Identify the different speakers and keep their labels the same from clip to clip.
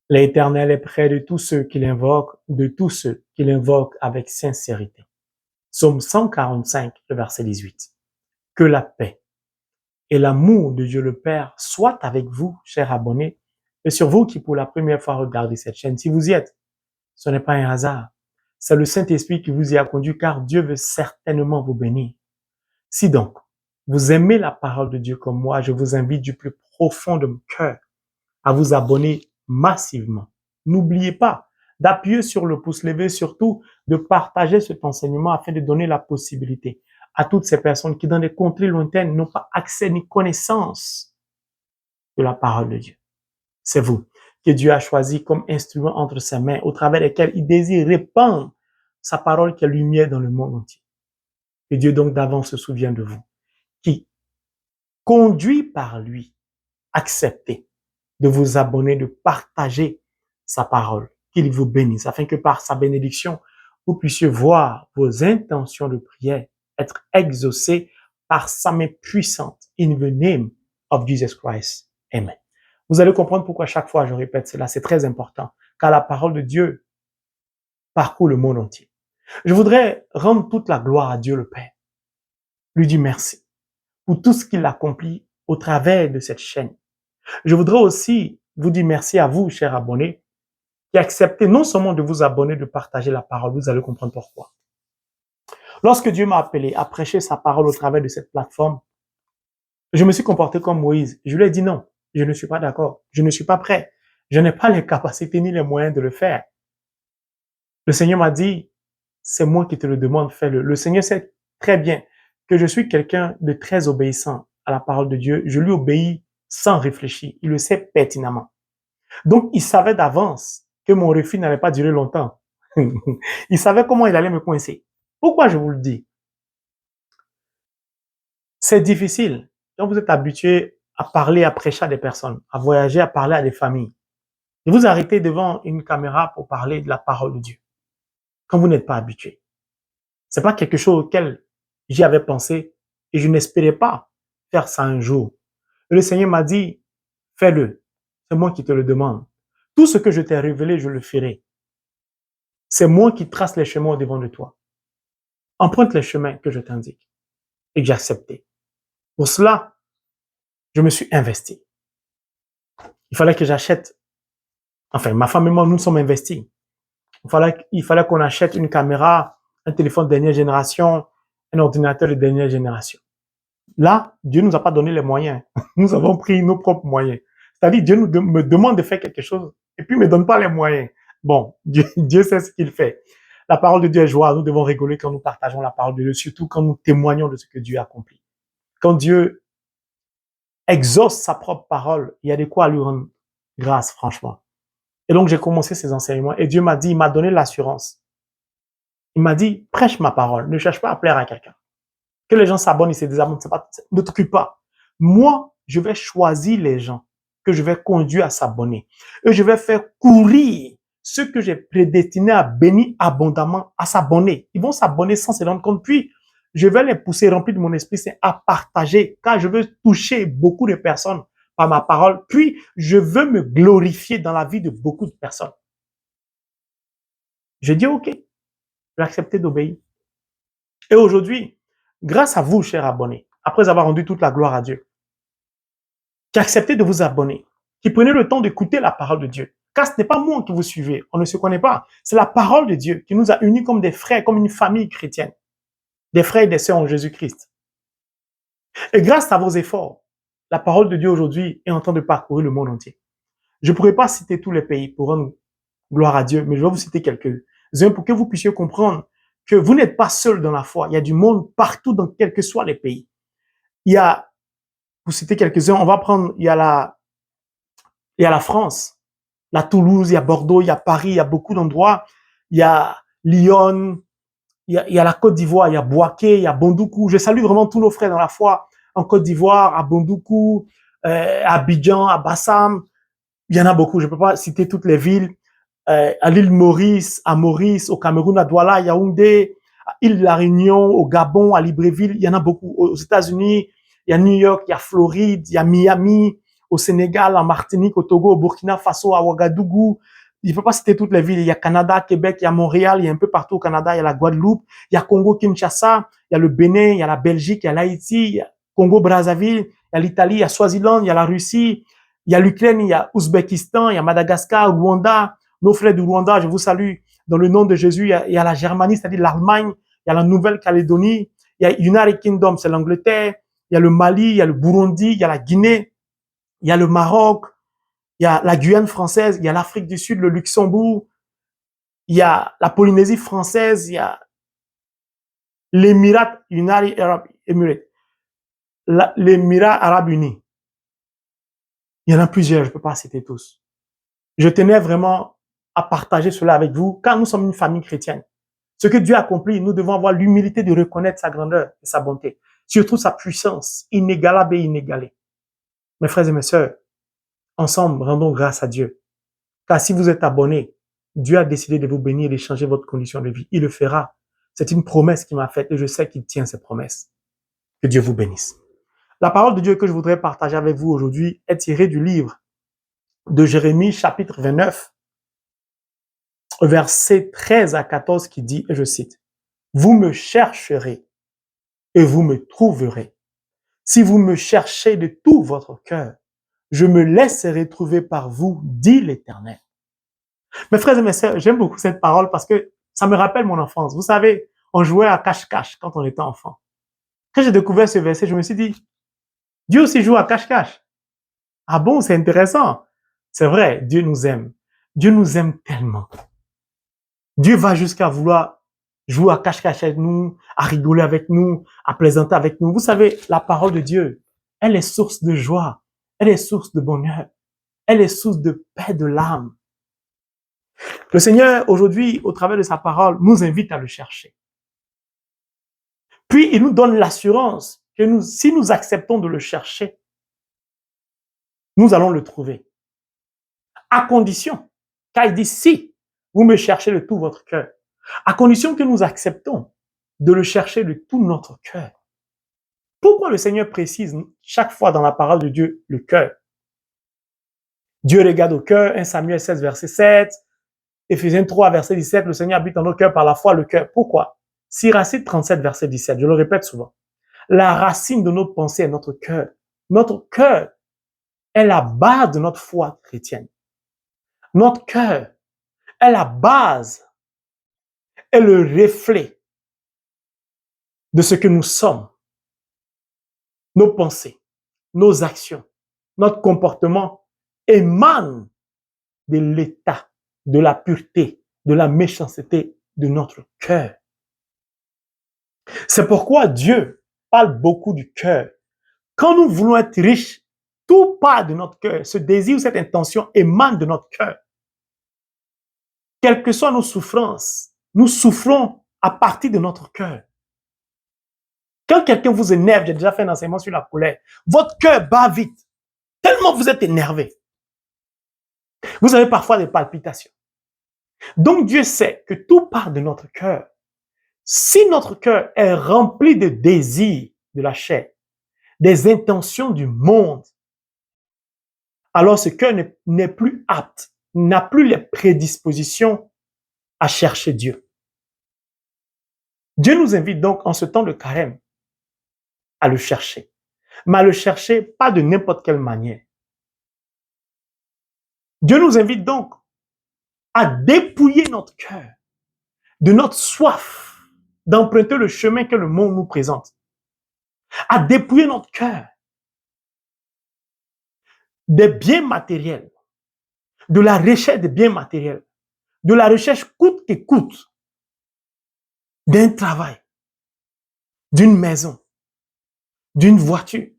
Speaker 1: L'Éternel est près de tous ceux qui l'invoquent avec sincérité. Psaume 145, le verset 18. Que la paix et l'amour de Dieu le Père soient avec vous, chers abonnés, et sur vous qui pour la première fois regardez cette chaîne. Si vous y êtes, ce n'est pas un hasard. C'est le Saint-Esprit qui vous y a conduit, car Dieu veut certainement vous bénir. Si donc, vous aimez la parole de Dieu comme moi, je vous invite du plus profond de mon cœur à vous abonner massivement. N'oubliez pas d'appuyer sur le pouce levé, surtout de partager cet enseignement afin de donner la possibilité à toutes ces personnes qui, dans des contrées lointaines, n'ont pas accès ni connaissance de la parole de Dieu. C'est vous que Dieu a choisi comme instrument entre ses mains, au travers desquels il désire répandre sa parole qui est lumière dans le monde entier. Que Dieu donc d'avance se souvient de vous, qui, conduit par lui, acceptez de vous abonner, de partager sa parole, qu'il vous bénisse, afin que par sa bénédiction, vous puissiez voir vos intentions de prière être exaucées par sa main puissante. In the name of Jesus Christ. Amen. Vous allez comprendre pourquoi chaque fois je répète cela, c'est très important, car la parole de Dieu parcourt le monde entier. Je voudrais rendre toute la gloire à Dieu le Père, lui dire merci pour tout ce qu'il accomplit au travers de cette chaîne. Je voudrais aussi vous dire merci à vous, chers abonnés, qui acceptez non seulement de vous abonner, de partager la parole, vous allez comprendre pourquoi. Lorsque Dieu m'a appelé à prêcher sa parole au travers de cette plateforme, je me suis comporté comme Moïse. Je lui ai dit non, je ne suis pas d'accord, je ne suis pas prêt, je n'ai pas les capacités ni les moyens de le faire. Le Seigneur m'a dit, c'est moi qui te le demande, fais-le. Le Seigneur sait très bien que je suis quelqu'un de très obéissant à la parole de Dieu. Je lui obéis sans réfléchir. Il le sait pertinemment. Donc, il savait d'avance que mon refus n'allait pas durer longtemps. Il savait comment il allait me coincer. Pourquoi je vous le dis? C'est difficile. Quand vous êtes habitué à parler, à prêcher à des personnes, à voyager, à parler à des familles, et vous arrêtez devant une caméra pour parler de la parole de Dieu. Quand vous n'êtes pas habitué. C'est pas quelque chose auquel j'y avais pensé et je n'espérais pas faire ça un jour. Et le Seigneur m'a dit, fais-le. C'est moi qui te le demande. Tout ce que je t'ai révélé, je le ferai. C'est moi qui trace les chemins au devant de toi. Emprunte les chemins que je t'indique et que j'ai accepté. Pour cela, je me suis investi. Il fallait que j'achète, enfin, ma femme et moi, nous sommes investis. Il fallait qu'on achète une caméra, un téléphone de dernière génération, un ordinateur de dernière génération. Là, Dieu nous a pas donné les moyens. Nous avons pris nos propres moyens. C'est-à-dire, Dieu me demande de faire quelque chose et puis me donne pas les moyens. Bon, Dieu sait ce qu'il fait. La parole de Dieu est joie. Nous devons rigoler quand nous partageons la parole de Dieu, surtout quand nous témoignons de ce que Dieu a accompli. Quand Dieu exauce sa propre parole, il y a de quoi lui rendre grâce, franchement. Et donc, j'ai commencé ces enseignements et Dieu m'a dit, il m'a donné l'assurance. Il m'a dit, prêche ma parole. Ne cherche pas à plaire à quelqu'un. Que les gens s'abonnent, ils se désabonnent, ne t'occupe pas. Moi, je vais choisir les gens que je vais conduire à s'abonner. Et je vais faire courir ceux que j'ai prédestinés à bénir abondamment à s'abonner. Ils vont s'abonner sans se rendre compte. Puis, je vais les pousser remplis de mon esprit, c'est à partager, car je veux toucher beaucoup de personnes par ma parole. Puis, je veux me glorifier dans la vie de beaucoup de personnes. Je dis, OK, j'ai accepté d'obéir. Et aujourd'hui, grâce à vous, chers abonnés, après avoir rendu toute la gloire à Dieu, qui acceptez de vous abonner, qui prenez le temps d'écouter la parole de Dieu. Car ce n'est pas moi qui vous suivez, on ne se connaît pas. C'est la parole de Dieu qui nous a unis comme des frères, comme une famille chrétienne. Des frères et des sœurs en Jésus-Christ. Et grâce à vos efforts, la parole de Dieu aujourd'hui est en train de parcourir le monde entier. Je ne pourrais pas citer tous les pays pour rendre gloire à Dieu, mais je vais vous citer quelques-uns pour que vous puissiez comprendre que vous n'êtes pas seul dans la foi. Il y a du monde partout dans quels que soient les pays. Il y a, pour citer quelques-uns, on va prendre, il y a la France, la Toulouse, il y a Bordeaux, il y a Paris, il y a beaucoup d'endroits. Il y a Lyon, il y a la Côte d'Ivoire, il y a Bouaké, il y a Bondoukou. Je salue vraiment tous nos frères dans la foi en Côte d'Ivoire, à Bondoukou, à Abidjan, à Bassam. Il y en a beaucoup, je ne peux pas citer toutes les villes. À l'île Maurice, à Maurice, au Cameroun, à Douala, à Yaoundé, à île de la Réunion, au Gabon, à Libreville. Il y en a beaucoup. Aux États-Unis, il y a New York, il y a Floride, il y a Miami, au Sénégal, en Martinique, au Togo, au Burkina Faso, à Ouagadougou. Il ne faut pas citer toutes les villes. Il y a Canada, Québec, il y a Montréal, il y a un peu partout au Canada, il y a la Guadeloupe, il y a Congo-Kinshasa, il y a le Bénin, il y a la Belgique, il y a l'Haïti, il y a Congo-Brazzaville, il y a l'Italie, il y a Swaziland, il y a la Russie, il y a l'Ukraine, il y a Ouzbékistan, il y a Madagascar, Rwanda. Nos frères du Rwanda, je vous salue. Dans le nom de Jésus, il y a la Germanie, c'est-à-dire l'Allemagne, il y a la Nouvelle-Calédonie, il y a United Kingdom, c'est l'Angleterre, il y a le Mali, il y a le Burundi, il y a la Guinée, il y a le Maroc, il y a la Guyane française, il y a l'Afrique du Sud, le Luxembourg, il y a la Polynésie française, il y a l'Émirat, United Arab Emirates, l'Émirat arabe uni. Il y en a plusieurs, je ne peux pas citer tous. Je tenais vraiment à partager cela avec vous, car nous sommes une famille chrétienne. Ce que Dieu a accompli, nous devons avoir l'humilité de reconnaître sa grandeur et sa bonté, surtout sa puissance inégalable et inégalée. Mes frères et mes sœurs, ensemble, rendons grâce à Dieu. Car si vous êtes abonnés, Dieu a décidé de vous bénir et de changer votre condition de vie. Il le fera. C'est une promesse qu'il m'a faite et je sais qu'il tient ses promesses. Que Dieu vous bénisse. La parole de Dieu que je voudrais partager avec vous aujourd'hui est tirée du livre de Jérémie, chapitre 29, versets 13 à 14 qui dit, et je cite, « Vous me chercherez et vous me trouverez. Si vous me cherchez de tout votre cœur, je me laisserai trouver par vous, dit l'Éternel. » Mes frères et mes sœurs, j'aime beaucoup cette parole parce que ça me rappelle mon enfance. Vous savez, on jouait à cache-cache quand on était enfant. Quand j'ai découvert ce verset, je me suis dit, Dieu aussi joue à cache-cache. Ah bon, c'est intéressant. C'est vrai, Dieu nous aime. Dieu nous aime tellement. Dieu va jusqu'à vouloir jouer à cache-cache avec nous, à rigoler avec nous, à plaisanter avec nous. Vous savez, la parole de Dieu, elle est source de joie, elle est source de bonheur, elle est source de paix de l'âme. Le Seigneur, aujourd'hui, au travers de sa parole, nous invite à le chercher. Puis, il nous donne l'assurance que si nous acceptons de le chercher, nous allons le trouver. À condition, car il dit si vous me cherchez de tout votre cœur, à condition que nous acceptons de le chercher de tout notre cœur. Pourquoi le Seigneur précise chaque fois dans la parole de Dieu le cœur? Dieu regarde au cœur, 1 Samuel 16, verset 7, Éphésiens 3, verset 17, le Seigneur habite dans nos cœurs par la foi, le cœur. Pourquoi? Siracide 37, verset 17, je le répète souvent. La racine de notre pensée est notre cœur. Notre cœur est la base de notre foi chrétienne. Notre cœur est la base, est le reflet de ce que nous sommes. Nos pensées, nos actions, notre comportement émanent de l'état, de la pureté, de la méchanceté de notre cœur. C'est pourquoi Dieu parle beaucoup du cœur. Quand nous voulons être riches, tout part de notre cœur. Ce désir, cette intention émane de notre cœur. Quelles que soient nos souffrances, nous souffrons à partir de notre cœur. Quand quelqu'un vous énerve, j'ai déjà fait un enseignement sur la colère, votre cœur bat vite, tellement vous êtes énervé. Vous avez parfois des palpitations. Donc Dieu sait que tout part de notre cœur. Si notre cœur est rempli de désirs de la chair, des intentions du monde, alors ce cœur n'est plus apte, n'a plus les prédispositions à chercher Dieu. Dieu nous invite donc en ce temps de carême à le chercher, mais à le chercher pas de n'importe quelle manière. Dieu nous invite donc à dépouiller notre cœur de notre soif d'emprunter le chemin que le monde nous présente, à dépouiller notre cœur des biens matériels, de la recherche des biens matériels, de la recherche coûte que coûte d'un travail, d'une maison, d'une voiture,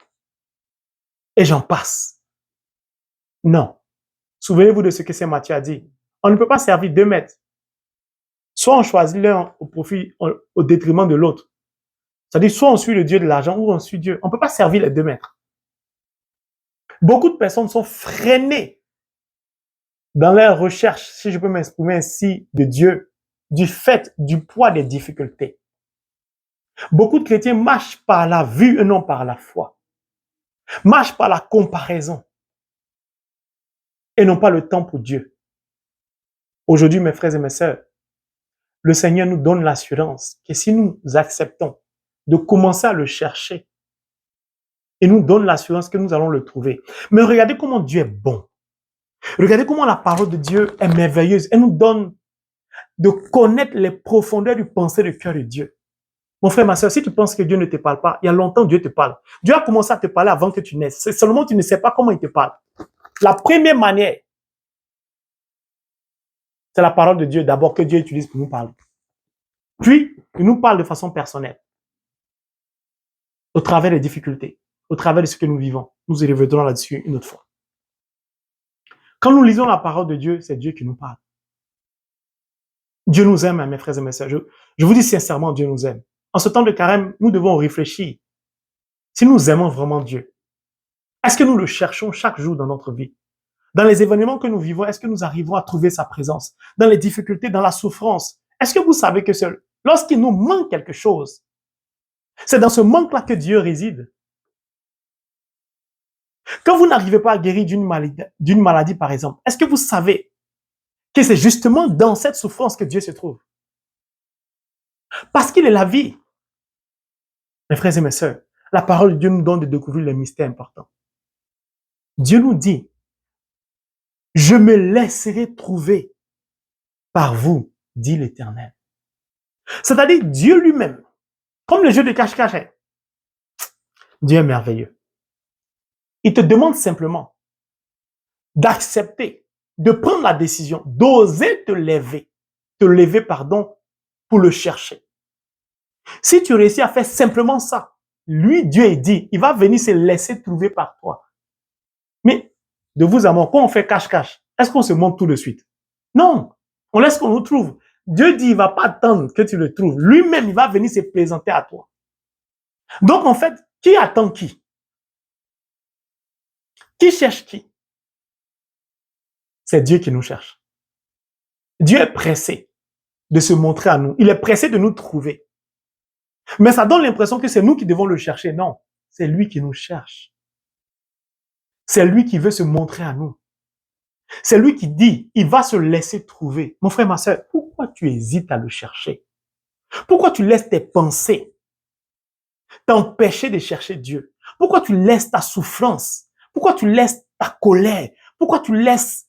Speaker 1: et j'en passe. Non. Souvenez-vous de ce que Saint Matthieu a dit. On ne peut pas servir 2 maîtres. Soit on choisit l'un au détriment de l'autre. C'est-à-dire, soit on suit le Dieu de l'argent ou on suit Dieu. On ne peut pas servir les 2 maîtres. Beaucoup de personnes sont freinées dans leur recherche, si je peux m'exprimer ainsi, de Dieu, du fait du poids des difficultés. Beaucoup de chrétiens marchent par la vue et non par la foi. Marchent par la comparaison. et non pas le temps pour Dieu. Aujourd'hui, mes frères et mes sœurs, le Seigneur nous donne l'assurance que si nous acceptons de commencer à le chercher, il nous donne l'assurance que nous allons le trouver. Mais regardez comment Dieu est bon. Regardez comment la parole de Dieu est merveilleuse. Elle nous donne de connaître les profondeurs du pensée du cœur de Dieu. Mon frère, ma soeur, si tu penses que Dieu ne te parle pas, il y a longtemps Dieu te parle. Dieu a commencé à te parler avant que tu naisses. C'est seulement tu ne sais pas comment il te parle. La première manière, c'est la parole de Dieu d'abord que Dieu utilise pour nous parler. Puis, il nous parle de façon personnelle, au travers des difficultés, au travers de ce que nous vivons. Nous y reviendrons là-dessus une autre fois. Quand nous lisons la parole de Dieu, c'est Dieu qui nous parle. Dieu nous aime, mes frères et mes sœurs. Je vous dis sincèrement, Dieu nous aime. En ce temps de carême, nous devons réfléchir. Si nous aimons vraiment Dieu, est-ce que nous le cherchons chaque jour dans notre vie? Dans les événements que nous vivons, est-ce que nous arrivons à trouver sa présence? Dans les difficultés, dans la souffrance, est-ce que vous savez que lorsqu'il nous manque quelque chose, c'est dans ce manque-là que Dieu réside? Quand vous n'arrivez pas à guérir d'une maladie, par exemple, est-ce que vous savez que c'est justement dans cette souffrance que Dieu se trouve? Parce qu'il est la vie. Mes frères et mes sœurs, la parole de Dieu nous donne de découvrir les mystères importants. Dieu nous dit, je me laisserai trouver par vous, dit l'Éternel. C'est-à-dire Dieu lui-même, comme le jeu de cache-cache. Dieu est merveilleux. Il te demande simplement d'accepter, de prendre la décision, d'oser te lever, pour le chercher. Si tu réussis à faire simplement ça, lui, Dieu est dit, il va venir se laisser trouver par toi. Mais, de vous à moi, quand on fait cache-cache, est-ce qu'on se montre tout de suite? Non, on laisse qu'on nous trouve. Dieu dit, il va pas attendre que tu le trouves. Lui-même, il va venir se présenter à toi. Donc, en fait, qui attend qui? Qui cherche qui? C'est Dieu qui nous cherche. Dieu est pressé de se montrer à nous. Il est pressé de nous trouver. Mais ça donne l'impression que c'est nous qui devons le chercher. Non, c'est lui qui nous cherche. C'est lui qui veut se montrer à nous. C'est lui qui dit, il va se laisser trouver. Mon frère, ma soeur, pourquoi tu hésites à le chercher? Pourquoi tu laisses tes pensées t'empêcher de chercher Dieu? Pourquoi tu laisses ta souffrance? Pourquoi tu laisses ta colère? Pourquoi tu laisses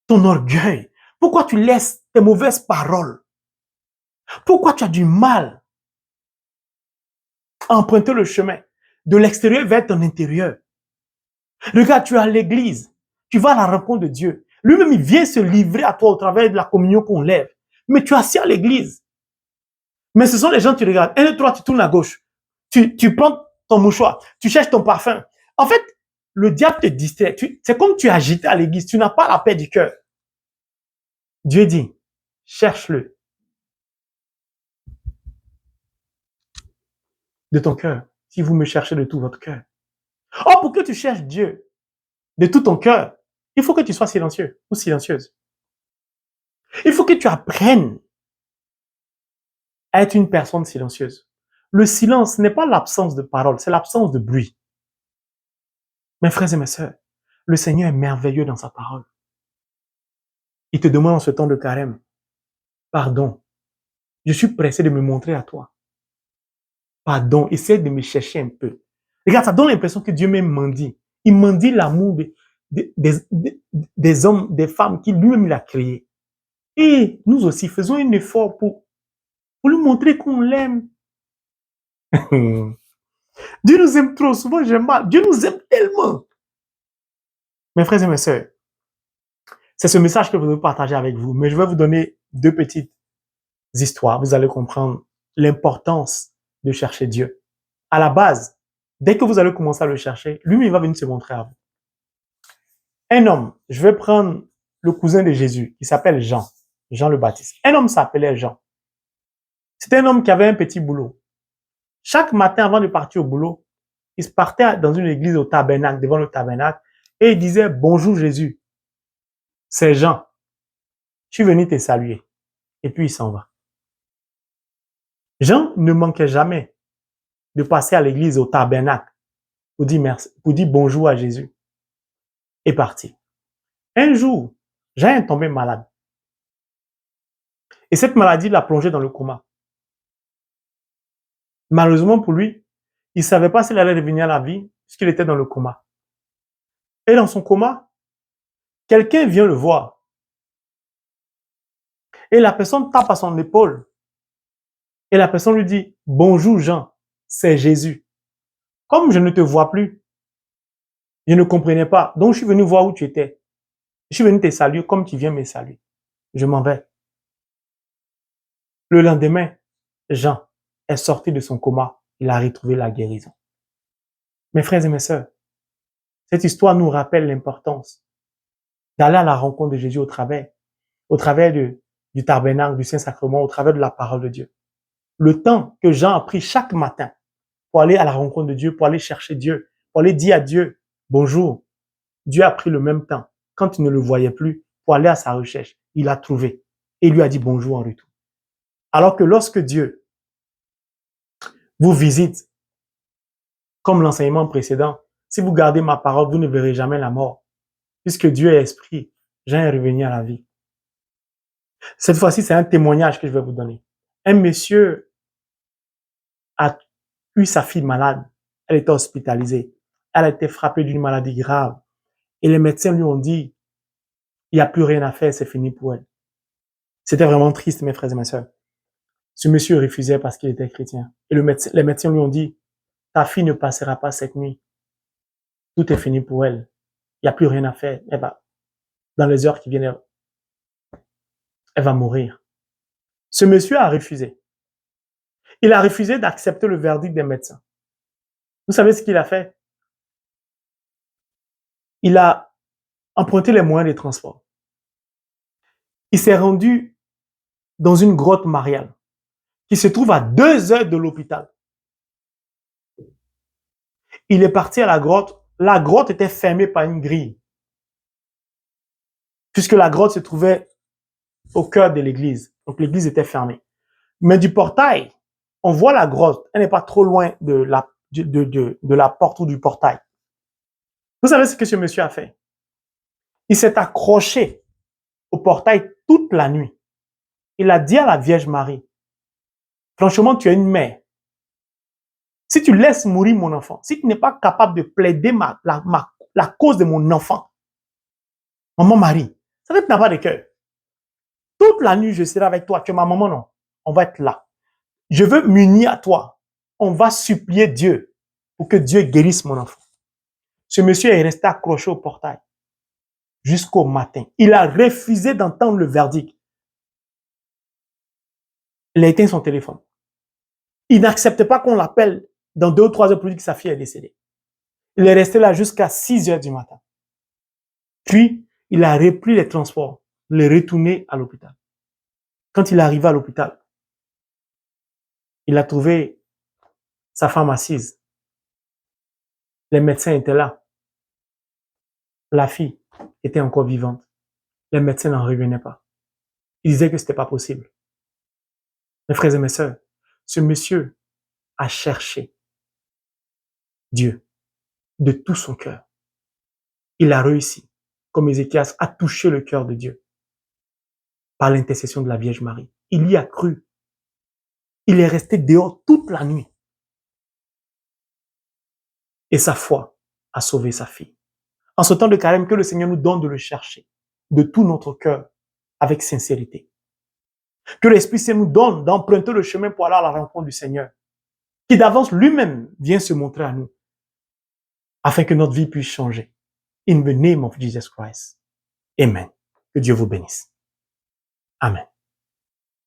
Speaker 1: ton orgueil? Pourquoi tu laisses tes mauvaises paroles? Pourquoi tu as du mal à emprunter le chemin de l'extérieur vers ton intérieur? Regarde, tu es à l'église, tu vas à la rencontre de Dieu. Lui-même, il vient se livrer à toi au travers de la communion qu'on lève. Mais tu es assis à l'église. Mais ce sont les gens qui regardent. 1, 2, 3, tu tournes à gauche. Tu prends ton mouchoir, tu cherches ton parfum. En fait, le diable te distrait. C'est comme tu es agité à l'église, tu n'as pas la paix du cœur. Dieu dit, cherche-le de ton cœur, si vous me cherchez de tout votre cœur. Oh, pour que tu cherches Dieu de tout ton cœur, il faut que tu sois silencieux ou silencieuse. Il faut que tu apprennes à être une personne silencieuse. Le silence n'est pas l'absence de parole, c'est l'absence de bruit. Mes frères et mes sœurs, le Seigneur est merveilleux dans sa parole. Il te demande en ce temps de carême, pardon, je suis pressé de me montrer à toi. Pardon, essaie de me chercher un peu. Regarde, ça donne l'impression que Dieu même mendie. Il mendie l'amour des hommes, des femmes qu'il lui-même il a créés. Et nous aussi, faisons un effort pour lui montrer qu'on l'aime. Dieu nous aime trop, souvent j'aime mal. Dieu nous aime tellement. Mes frères et mes sœurs, c'est ce message que je veux partager avec vous, mais je vais vous donner 2 petites histoires. Vous allez comprendre l'importance de chercher Dieu. À la base, dès que vous allez commencer à le chercher, lui-même va venir se montrer à vous. Un homme, je vais prendre le cousin de Jésus, qui s'appelle Jean, Jean le Baptiste. Un homme s'appelait Jean. C'était un homme qui avait un petit boulot. Chaque matin, avant de partir au boulot, il se partait dans une église au tabernacle, devant le tabernacle, et il disait, bonjour Jésus, c'est Jean, je suis venu te saluer. Et puis il s'en va. Jean ne manquait jamais de passer à l'église au tabernacle pour dire merci, pour dire bonjour à Jésus. Et parti. Un jour, Jean est tombé malade. Et cette maladie l'a plongé dans le coma. Malheureusement pour lui, il ne savait pas s'il allait revenir à la vie puisqu'il était dans le coma. Et dans son coma, quelqu'un vient le voir. Et la personne tape à son épaule. Et la personne lui dit, « Bonjour Jean, c'est Jésus. Comme je ne te vois plus, je ne comprenais pas. Donc je suis venu voir où tu étais. Je suis venu te saluer comme tu viens me saluer. Je m'en vais. » Le lendemain, Jean est sorti de son coma. Il a retrouvé la guérison. Mes frères et mes sœurs, cette histoire nous rappelle l'importance d'aller à la rencontre de Jésus au travers du tabernacle, du Saint-Sacrement, au travers de la parole de Dieu. Le temps que Jean a pris chaque matin pour aller à la rencontre de Dieu, pour aller chercher Dieu, pour aller dire à Dieu, bonjour. Dieu a pris le même temps, quand il ne le voyait plus, pour aller à sa recherche. Il l'a trouvé et il lui a dit bonjour en retour. Alors que lorsque Dieu vous visite, comme l'enseignement précédent, si vous gardez ma parole, vous ne verrez jamais la mort. Puisque Dieu est esprit, Jean est revenu à la vie. Cette fois-ci, c'est un témoignage que je vais vous donner. Un monsieur a eu sa fille malade. Elle était hospitalisée. Elle a été frappée d'une maladie grave. Et les médecins lui ont dit, il n'y a plus rien à faire, c'est fini pour elle. C'était vraiment triste, mes frères et mes sœurs. Ce monsieur refusait parce qu'il était chrétien. Et les médecins lui ont dit, ta fille ne passera pas cette nuit. Tout est fini pour elle. Il n'y a plus rien à faire. Dans les heures qui viennent, elle va mourir. Ce monsieur a refusé. Il a refusé d'accepter le verdict des médecins. Vous savez ce qu'il a fait? Il a emprunté les moyens de transport. Il s'est rendu dans une grotte mariale qui se trouve à 2 heures de l'hôpital. Il est parti à la grotte. La grotte était fermée par une grille, puisque la grotte se trouvait au cœur de l'église. Donc l'église était fermée. Mais du portail, on voit la grotte. Elle n'est pas trop loin de la porte ou du portail. Vous savez ce que ce monsieur a fait? Il s'est accroché au portail toute la nuit. Il a dit à la Vierge Marie, franchement, tu es une mère. Si tu laisses mourir mon enfant, si tu n'es pas capable de plaider la cause de mon enfant, maman Marie, ça fait que tu n'as pas de cœur. Toute la nuit, je serai avec toi. Tu es ma maman, non? On va être là. Je veux m'unir à toi. On va supplier Dieu pour que Dieu guérisse mon enfant. Ce monsieur est resté accroché au portail jusqu'au matin. Il a refusé d'entendre le verdict. Il a éteint son téléphone. Il n'accepte pas qu'on l'appelle dans 2 ou 3 heures pour dire que sa fille est décédée. Il est resté là jusqu'à 6 heures du matin. Puis, il a repris les transports, il est retourné à l'hôpital. Quand il est arrivé à l'hôpital, il a trouvé sa femme assise. Les médecins étaient là. La fille était encore vivante. Les médecins n'en revenaient pas. Ils disaient que c'était pas possible. Mes frères et mes sœurs, ce monsieur a cherché Dieu de tout son cœur. Il a réussi, comme Ézéchias, à toucher le cœur de Dieu par l'intercession de la Vierge Marie. Il y a cru. Il est resté dehors toute la nuit. Et sa foi a sauvé sa fille. En ce temps de carême, que le Seigneur nous donne de le chercher de tout notre cœur, avec sincérité. Que l'Esprit Saint nous donne d'emprunter le chemin pour aller à la rencontre du Seigneur, qui d'avance lui-même vient se montrer à nous, afin que notre vie puisse changer. In the name of Jesus Christ. Amen. Que Dieu vous bénisse. Amen.